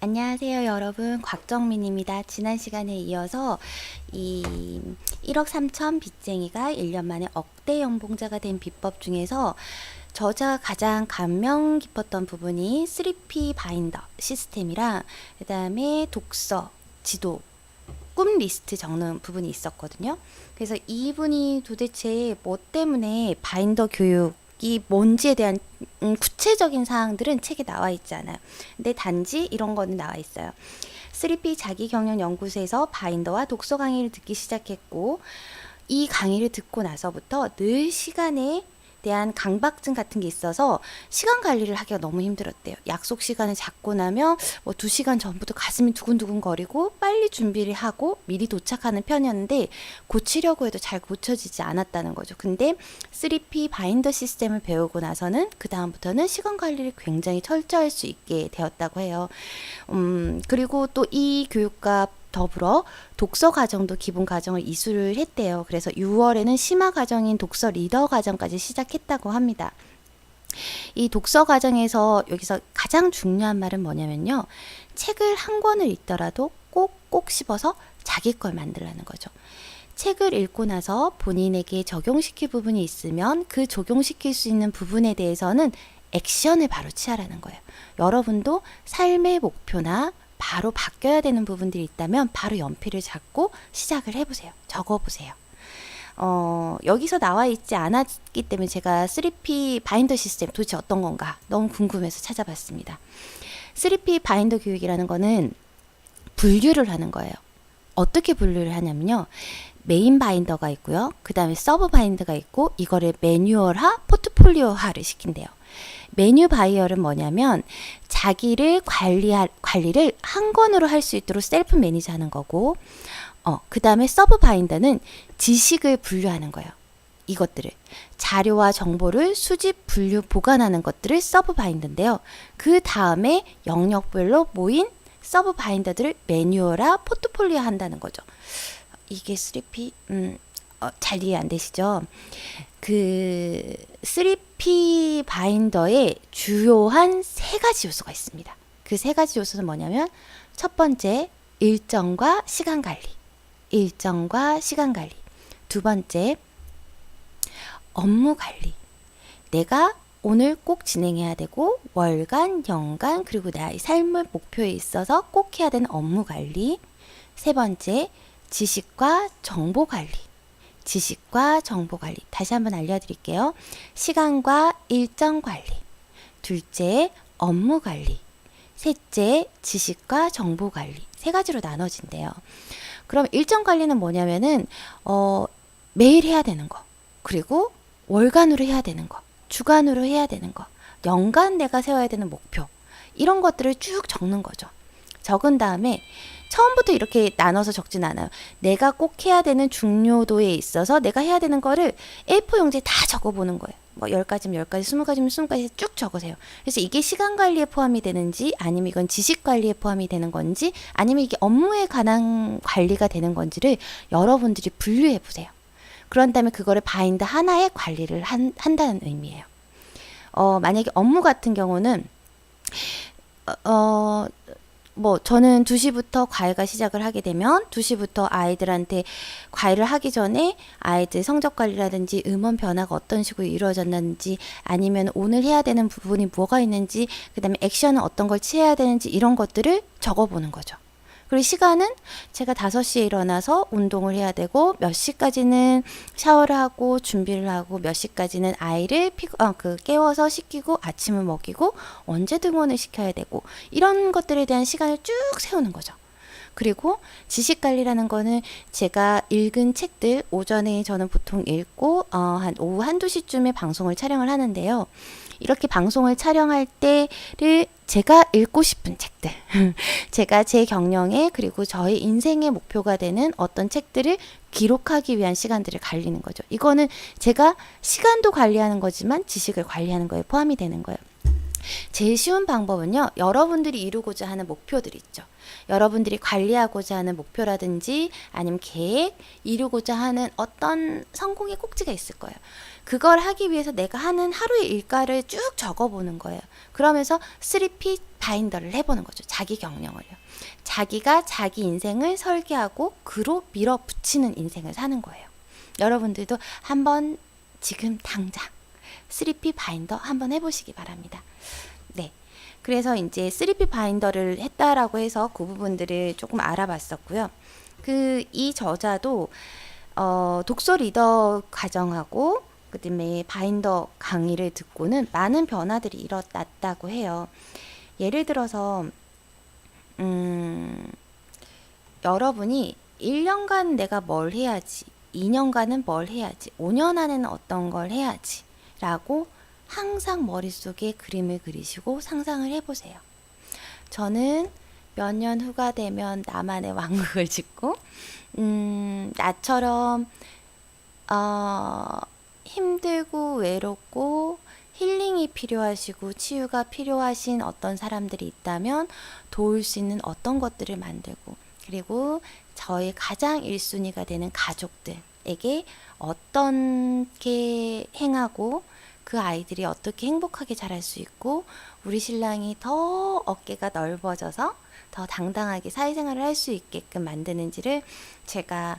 안녕하세요 여러분, 곽정민입니다. 지난 시간에 이어서 이 1억 3천 빚쟁이가 1년 만에 억대 연봉자가 된 비법 중에서 저자가 가장 감명 깊었던 부분이 3P 바인더 시스템이랑 그 다음에 독서, 지도, 꿈 리스트 적는 부분이 있었거든요. 그래서 이분이 도대체 뭐 때문에 바인더 교육이 뭔지에 대한 구체적인 사항들은 책에 나와 있지 않아요. 근데 단지 이런 거는 나와 있어요. 3P 자기경영연구소에서 바인더와 독서 강의를 듣기 시작했고, 이 강의를 듣고 나서부터 늘 시간에 대한 강박증 같은 게 있어서 시간 관리를 하기가 너무 힘들었대요. 약속 시간을 잡고 나면 뭐 2시간 전부터 가슴이 두근두근 거리고 빨리 준비를 하고 미리 도착하는 편이었는데 고치려고 해도 잘 고쳐지지 않았다는 거죠. 근데 3P 바인더 시스템을 배우고 나서는 그 다음부터는 시간 관리를 굉장히 철저할 수 있게 되었다고 해요. 그리고 또 이 교육과 더불어 독서 과정도 기본 과정을 이수를 했대요. 그래서 6월에는 심화 과정인 독서 리더 과정까지 시작했다고 합니다. 이 독서 과정에서 여기서 가장 중요한 말은 뭐냐면요. 책을 한 권을 읽더라도 꼭꼭 씹어서 자기 걸 만들라는 거죠. 책을 읽고 나서 본인에게 적용시킬 부분이 있으면 그 적용시킬 수 있는 부분에 대해서는 액션을 바로 취하라는 거예요. 여러분도 삶의 목표나 바로 바뀌어야 되는 부분들이 있다면 바로 연필을 잡고 시작을 해보세요. 적어보세요. 여기서 나와 있지 않았기 때문에 제가 3P 바인더 시스템 도대체 어떤 건가 너무 궁금해서 찾아봤습니다. 3P 바인더 교육이라는 거는 분류를 하는 거예요. 어떻게 분류를 하냐면요. 메인 바인더가 있고요. 그 다음에 서브 바인더가 있고 이거를 매뉴얼화, 포트폴리오화를 시킨대요. 메뉴 바이어는 뭐냐면 자기를 관리를 한 권으로 할 수 있도록 셀프 매니저 하는 거고, 그 다음에 서브 바인더는 지식을 분류하는 거예요. 이것들을 자료와 정보를 수집, 분류, 보관하는 것들을 서브 바인더인데요. 그 다음에 영역별로 모인 서브 바인더들을 매뉴얼화, 포트폴리오 한다는 거죠. 이게 3P 잘 이해 안 되시죠? 그 3P 바인더에 주요한 3가지 요소가 있습니다. 그 3가지 요소는 뭐냐면 첫 번째, 일정과 시간 관리. 일정과 시간 관리. 두 번째, 업무 관리. 내가 오늘 꼭 진행해야 되고 월간, 연간, 그리고 나의 삶의 목표에 있어서 꼭 해야 되는 업무 관리. 세 번째, 지식과 정보 관리. 지식과 정보 관리. 다시 한번 알려드릴게요. 시간과 일정 관리. 둘째, 업무 관리. 셋째, 지식과 정보 관리. 3가지로 나눠진대요. 그럼 일정 관리는 뭐냐면은 매일 해야 되는 거, 그리고 월간으로 해야 되는 거, 주간으로 해야 되는 거, 연간 내가 세워야 되는 목표, 이런 것들을 쭉 적는 거죠. 적은 다음에 처음부터 이렇게 나눠서 적진 않아요. 내가 꼭 해야 되는 중요도에 있어서 내가 해야 되는 거를 A4 용지에 다 적어보는 거예요. 뭐 10가지면 10가지, 20가지면 20가지 쭉 적으세요. 그래서 이게 시간 관리에 포함이 되는지, 아니면 이건 지식 관리에 포함이 되는 건지, 아니면 이게 업무에 관한 관리가 되는 건지를 여러분들이 분류해 보세요. 그런 다음에 그거를 바인더 하나에 관리를 한다는 의미예요. 만약에 업무 같은 경우는 뭐 저는 2시부터 과외가 시작을 하게 되면 2시부터 아이들한테 과외를 하기 전에 아이들 성적 관리라든지 음원 변화가 어떤 식으로 이루어졌는지, 아니면 오늘 해야 되는 부분이 뭐가 있는지, 그 다음에 액션은 어떤 걸 취해야 되는지, 이런 것들을 적어보는 거죠. 그리고 시간은 제가 5시에 일어나서 운동을 해야 되고, 몇 시까지는 샤워를 하고 준비를 하고, 몇 시까지는 아이를 깨워서 씻기고 아침을 먹이고 언제 등원을 시켜야 되고, 이런 것들에 대한 시간을 쭉 세우는 거죠. 그리고 지식관리라는 거는 제가 읽은 책들, 오전에 저는 보통 읽고 한 오후 1~2시쯤에 방송을 촬영을 하는데요. 이렇게 방송을 촬영할 때를 제가 읽고 싶은 책들, 제가 제 경영에, 그리고 저의 인생의 목표가 되는 어떤 책들을 기록하기 위한 시간들을 갈리는 거죠. 이거는 제가 시간도 관리하는 거지만 지식을 관리하는 거에 포함이 되는 거예요. 제일 쉬운 방법은요, 여러분들이 이루고자 하는 목표들이 있죠. 여러분들이 관리하고자 하는 목표라든지 아니면 계획, 이루고자 하는 어떤 성공의 꼭지가 있을 거예요. 그걸 하기 위해서 내가 하는 하루의 일과를 쭉 적어보는 거예요. 그러면서 3P 바인더를 해보는 거죠. 자기 경영을요. 자기가 자기 인생을 설계하고 그로 밀어붙이는 인생을 사는 거예요. 여러분들도 한번 지금 당장 3P 바인더 한번 해보시기 바랍니다. 네. 그래서 이제 3P 바인더를 했다라고 해서 그 부분들을 조금 알아봤었고요. 이 저자도 독서 리더 과정하고 그다음에 바인더 강의를 듣고는 많은 변화들이 일어났다고 해요. 예를 들어서 여러분이 1년간 내가 뭘 해야지, 2년간은 뭘 해야지, 5년 안에는 어떤 걸 해야지 라고 항상 머릿속에 그림을 그리시고 상상을 해보세요. 저는 몇 년 후가 되면 나만의 왕국을 짓고 나처럼 힘들고 외롭고 힐링이 필요하시고 치유가 필요하신 어떤 사람들이 있다면 도울 수 있는 어떤 것들을 만들고, 그리고 저의 가장 1순위가 되는 가족들에게 어떻게 행하고 그 아이들이 어떻게 행복하게 자랄 수 있고 우리 신랑이 더 어깨가 넓어져서 더 당당하게 사회생활을 할 수 있게끔 만드는지를 제가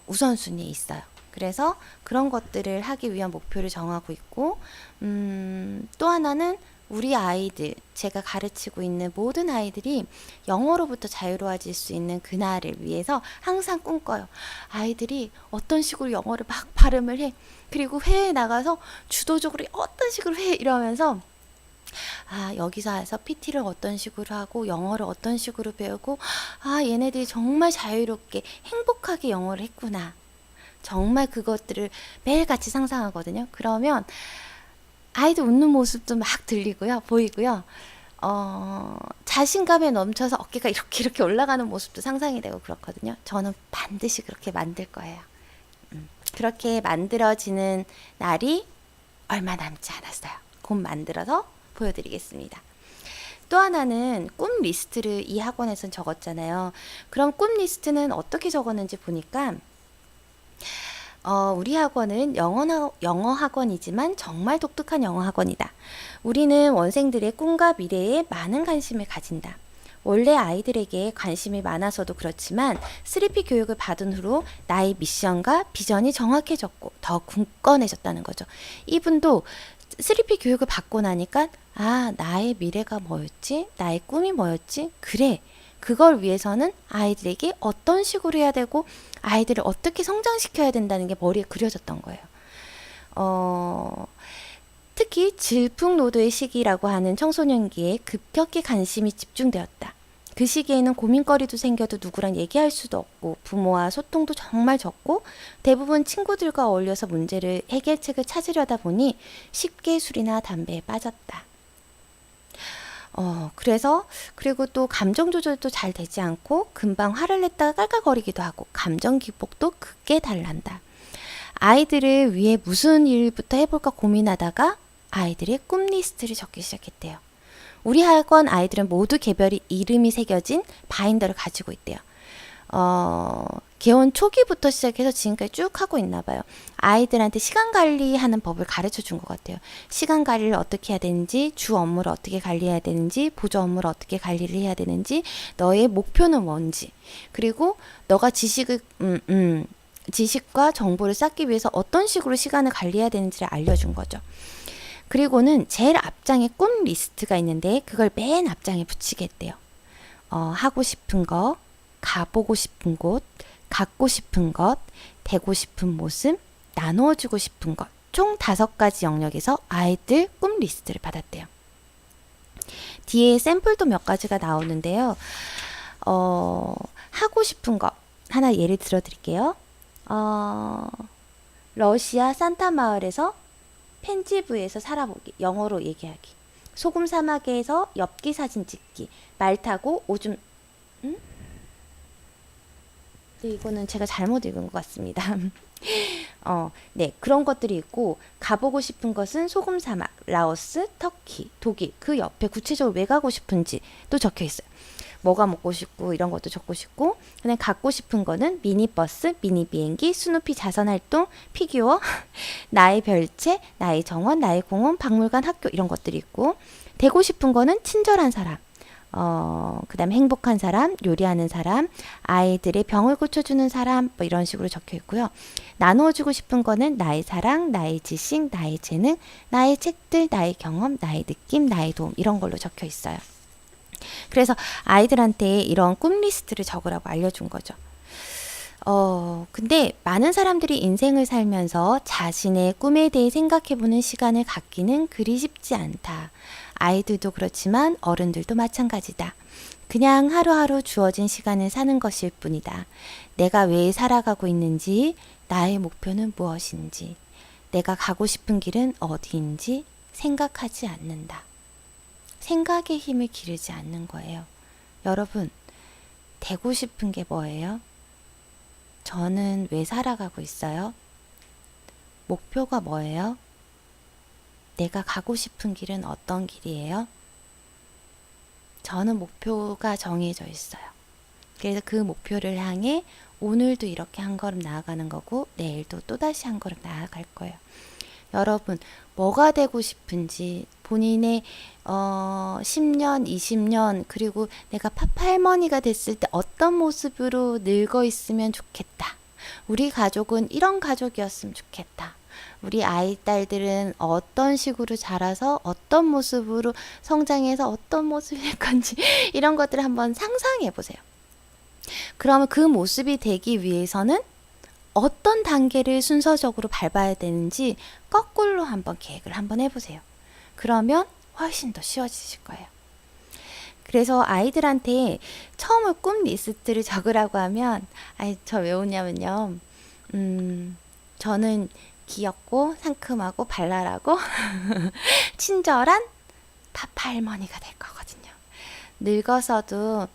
우선순위에 있어요. 그래서 그런 것들을 하기 위한 목표를 정하고 있고, 또 하나는 우리 아이들, 제가 가르치고 있는 모든 아이들이 영어로부터 자유로워질 수 있는 그날을 위해서 항상 꿈꿔요. 아이들이 어떤 식으로 영어를 막 발음을 해. 그리고 회에 나가서 주도적으로 어떤 식으로 해 이러면서 여기서 와서 PT를 어떤 식으로 하고 영어를 어떤 식으로 배우고 얘네들이 정말 자유롭게 행복하게 영어를 했구나. 정말 그것들을 매일같이 상상하거든요. 그러면 아이들 웃는 모습도 막 들리고요, 보이고요. 자신감에 넘쳐서 어깨가 이렇게 올라가는 모습도 상상이 되고 그렇거든요. 저는 반드시 그렇게 만들 거예요. 그렇게 만들어지는 날이 얼마 남지 않았어요. 곧 만들어서 보여드리겠습니다. 또 하나는 꿈 리스트를 이 학원에서는 적었잖아요. 그럼 꿈 리스트는 어떻게 적었는지 보니까 우리 학원은 영어 학원이지만 정말 독특한 영어 학원이다. 우리는 원생들의 꿈과 미래에 많은 관심을 가진다. 원래 아이들에게 관심이 많아서도 그렇지만 3P 교육을 받은 후로 나의 미션과 비전이 정확해졌고 더 굳건해졌다는 거죠. 이분도 3P 교육을 받고 나니까 나의 미래가 뭐였지? 나의 꿈이 뭐였지? 그래. 그걸 위해서는 아이들에게 어떤 식으로 해야 되고 아이들을 어떻게 성장시켜야 된다는 게 머리에 그려졌던 거예요. 특히 질풍노도의 시기라고 하는 청소년기에 급격히 관심이 집중되었다. 그 시기에는 고민거리도 생겨도 누구랑 얘기할 수도 없고 부모와 소통도 정말 적고 대부분 친구들과 어울려서 문제를 해결책을 찾으려다 보니 쉽게 술이나 담배에 빠졌다. 그리고 또 감정 조절도 잘 되지 않고 금방 화를 냈다가 깔깔거리기도 하고 감정 기복도 극게 달난다. 아이들을 위해 무슨 일부터 해볼까 고민하다가 아이들의 꿈 리스트를 적기 시작했대요. 우리 학원 아이들은 모두 개별이 이름이 새겨진 바인더를 가지고 있대요. 개원 초기부터 시작해서 지금까지 쭉 하고 있나 봐요. 아이들한테 시간 관리하는 법을 가르쳐 준 것 같아요. 시간 관리를 어떻게 해야 되는지, 주 업무를 어떻게 관리해야 되는지, 보조 업무를 어떻게 관리를 해야 되는지, 너의 목표는 뭔지, 그리고 너가 지식과 정보를 쌓기 위해서 어떤 식으로 시간을 관리해야 되는지를 알려준 거죠. 그리고는 제일 앞장에 꿈 리스트가 있는데 그걸 맨 앞장에 붙이게 했대요. 하고 싶은 거, 가보고 싶은 곳, 갖고 싶은 것, 되고 싶은 모습, 나누어주고 싶은 것, 총 5가지 영역에서 아이들 꿈 리스트를 받았대요. 뒤에 샘플도 몇 가지가 나오는데요. 하고 싶은 것 하나 예를 들어 드릴게요. 러시아 산타 마을에서 펜지부에서 살아보기, 영어로 얘기하기, 소금 사막에서 엽기 사진 찍기, 말 타고 오줌 네, 이거는 제가 잘못 읽은 것 같습니다. 네, 그런 것들이 있고, 가보고 싶은 것은 소금 사막, 라오스, 터키, 독일, 그 옆에 구체적으로 왜 가고 싶은지 또 적혀 있어요. 뭐가 먹고 싶고 이런 것도 적고 싶고, 그냥 갖고 싶은 거는 미니버스, 미니 비행기, 스누피 자선활동, 피규어, 나의 별채, 나의 정원, 나의 공원, 박물관, 학교 이런 것들이 있고, 되고 싶은 거는 친절한 사람, 그다음에 행복한 사람, 요리하는 사람, 아이들의 병을 고쳐주는 사람, 뭐 이런 식으로 적혀 있고요. 나누어주고 싶은 거는 나의 사랑, 나의 지식, 나의 재능, 나의 책들, 나의 경험, 나의 느낌, 나의 도움 이런 걸로 적혀 있어요. 그래서 아이들한테 이런 꿈 리스트를 적으라고 알려준 거죠. 근데 많은 사람들이 인생을 살면서 자신의 꿈에 대해 생각해보는 시간을 갖기는 그리 쉽지 않다. 아이들도 그렇지만 어른들도 마찬가지다. 그냥 하루하루 주어진 시간을 사는 것일 뿐이다. 내가 왜 살아가고 있는지, 나의 목표는 무엇인지, 내가 가고 싶은 길은 어디인지 생각하지 않는다. 생각의 힘을 기르지 않는 거예요. 여러분, 되고 싶은 게 뭐예요? 저는 왜 살아가고 있어요? 목표가 뭐예요? 내가 가고 싶은 길은 어떤 길이에요? 저는 목표가 정해져 있어요. 그래서 그 목표를 향해 오늘도 이렇게 한 걸음 나아가는 거고, 내일도 또다시 한 걸음 나아갈 거예요. 여러분, 뭐가 되고 싶은지 본인의 10년, 20년, 그리고 내가 파파할머니가 됐을 때 어떤 모습으로 늙어 있으면 좋겠다. 우리 가족은 이런 가족이었으면 좋겠다. 우리 아이, 딸들은 어떤 식으로 자라서 어떤 모습으로 성장해서 어떤 모습일 건지 이런 것들을 한번 상상해 보세요. 그러면 그 모습이 되기 위해서는 어떤 단계를 순서적으로 밟아야 되는지 거꾸로 한번 계획을 한번 해보세요. 그러면 훨씬 더 쉬워지실 거예요. 그래서 아이들한테 처음에 꿈 리스트를 적으라고 하면, 저 왜 오냐면요. 저는 귀엽고 상큼하고 발랄하고 친절한 파파할머니가 될 거거든요. 늙어서도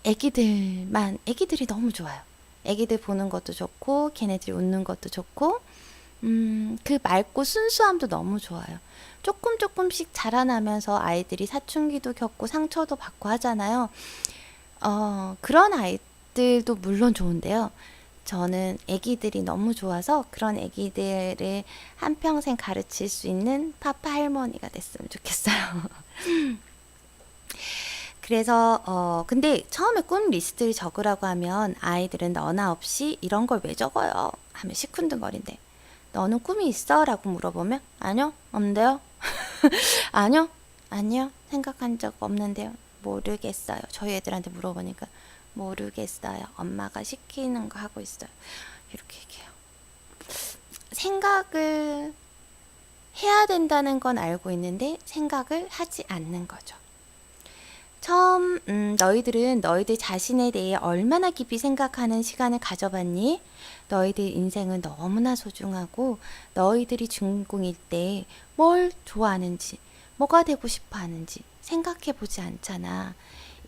애기들이 너무 좋아요. 애기들 보는 것도 좋고, 걔네들이 웃는 것도 좋고, 그 맑고 순수함도 너무 좋아요. 조금씩 자라나면서 아이들이 사춘기도 겪고 상처도 받고 하잖아요. 그런 아이들도 물론 좋은데요. 저는 애기들이 너무 좋아서 그런 애기들을 한평생 가르칠 수 있는 파파 할머니가 됐으면 좋겠어요. 그래서 근데 처음에 꿈 리스트를 적으라고 하면 아이들은 너나 없이 이런 걸 왜 적어요? 하면 시큰둥거린대. 너는 꿈이 있어? 라고 물어보면 아니요, 없는데요. 아니요, 생각한 적 없는데요. 모르겠어요. 저희 애들한테 물어보니까 모르겠어요. 엄마가 시키는 거 하고 있어요. 이렇게 얘기해요. 생각을 해야 된다는 건 알고 있는데 생각을 하지 않는 거죠. 처음 너희들은 너희들 자신에 대해 얼마나 깊이 생각하는 시간을 가져봤니? 너희들 인생은 너무나 소중하고 너희들이 주인공일 때 뭘 좋아하는지, 뭐가 되고 싶어 하는지 생각해 보지 않잖아.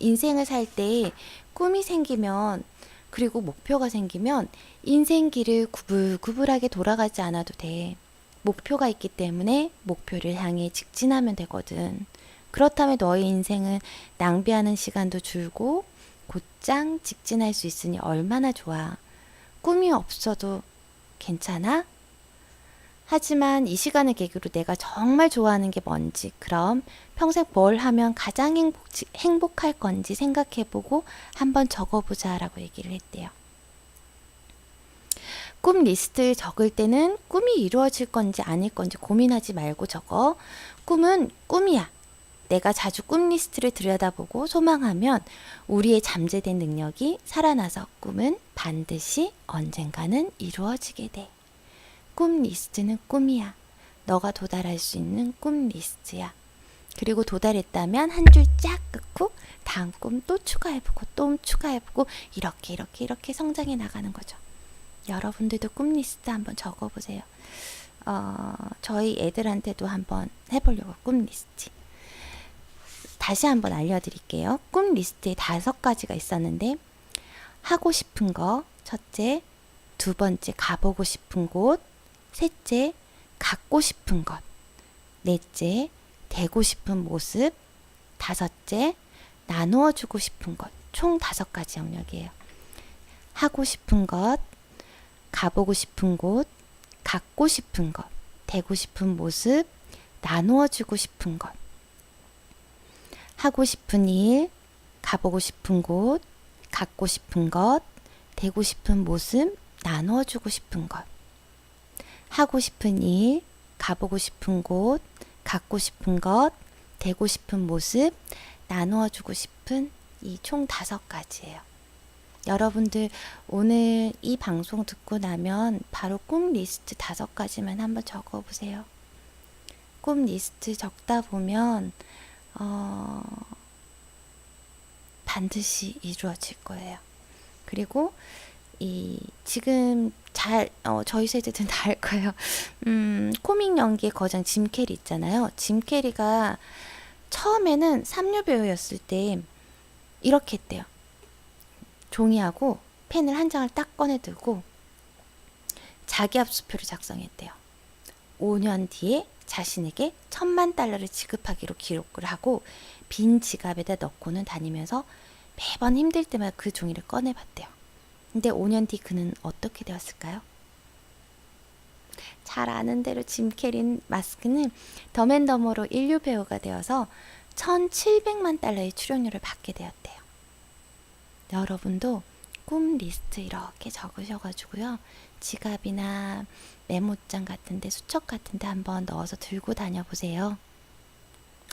인생을 살 때 꿈이 생기면, 그리고 목표가 생기면 인생길을 구불구불하게 돌아가지 않아도 돼. 목표가 있기 때문에 목표를 향해 직진하면 되거든. 그렇다면 너의 인생은 낭비하는 시간도 줄고 곧장 직진할 수 있으니 얼마나 좋아. 꿈이 없어도 괜찮아? 하지만 이 시간을 계기로 내가 정말 좋아하는 게 뭔지, 그럼 평생 뭘 하면 가장 행복할 건지 생각해보고 한번 적어보자 라고 얘기를 했대요. 꿈 리스트를 적을 때는 꿈이 이루어질 건지 아닐 건지 고민하지 말고 적어. 꿈은 꿈이야. 내가 자주 꿈 리스트를 들여다보고 소망하면 우리의 잠재된 능력이 살아나서 꿈은 반드시 언젠가는 이루어지게 돼. 꿈 리스트는 꿈이야. 너가 도달할 수 있는 꿈 리스트야. 그리고 도달했다면 한 줄 쫙 끊고 다음 꿈 또 추가해보고 또 추가해보고 이렇게 성장해 나가는 거죠. 여러분들도 꿈 리스트 한번 적어보세요. 저희 애들한테도 한번 해보려고 꿈 리스트. 다시 한번 알려드릴게요. 꿈 리스트에 5가지가 있었는데, 하고 싶은 거 첫째, 두 번째, 가보고 싶은 곳. 셋째, 갖고 싶은 것. 넷째, 되고 싶은 모습. 다섯째, 나누어 주고 싶은 것. 총 5가지 영역이에요. 하고 싶은 것, 가보고 싶은 곳, 갖고 싶은 것, 되고 싶은 모습, 나누어 주고 싶은 것. 하고 싶은 일, 가보고 싶은 곳, 갖고 싶은 것, 되고 싶은 모습, 나누어 주고 싶은 것. 하고 싶은 일, 가보고 싶은 곳, 갖고 싶은 것, 되고 싶은 모습, 나누어 주고 싶은 이 총 5가지예요. 여러분들 오늘 이 방송 듣고 나면 바로 꿈 리스트 5가지만 한번 적어보세요. 꿈 리스트 적다 보면 반드시 이루어질 거예요. 그리고 지금 저희 세대들은 다 알 거예요. 코믹 연기의 거장 짐 캐리 있잖아요. 짐 캐리가 처음에는 삼류 배우였을 때 이렇게 했대요. 종이하고 펜을 한 장을 딱 꺼내 들고 자기 압수표를 작성했대요. 5년 뒤에 자신에게 $10,000,000를 지급하기로 기록을 하고 빈 지갑에다 넣고는 다니면서 매번 힘들 때마다 그 종이를 꺼내봤대요. 근데 5년 뒤 그는 어떻게 되었을까요? 잘 아는 대로 짐 캐리 마스크는 덤앤더머로 인류 배우가 되어서 $1,700,000,000의 출연료를 받게 되었대요. 여러분도 꿈 리스트 이렇게 적으셔가지고요. 지갑이나 메모장 같은데, 수첩 같은데 한번 넣어서 들고 다녀보세요.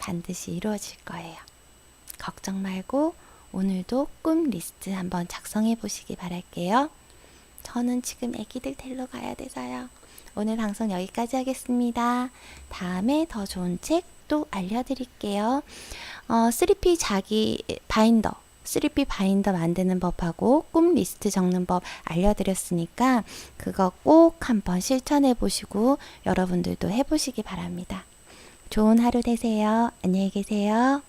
반드시 이루어질 거예요. 걱정 말고 오늘도 꿈 리스트 한번 작성해 보시기 바랄게요. 저는 지금 애기들 데리러 가야 돼서요. 오늘 방송 여기까지 하겠습니다. 다음에 더 좋은 책 또 알려드릴게요. 3P 자기 바인더, 3P 바인더 만드는 법하고 꿈 리스트 적는 법 알려드렸으니까 그거 꼭 한번 실천해 보시고 여러분들도 해보시기 바랍니다. 좋은 하루 되세요. 안녕히 계세요.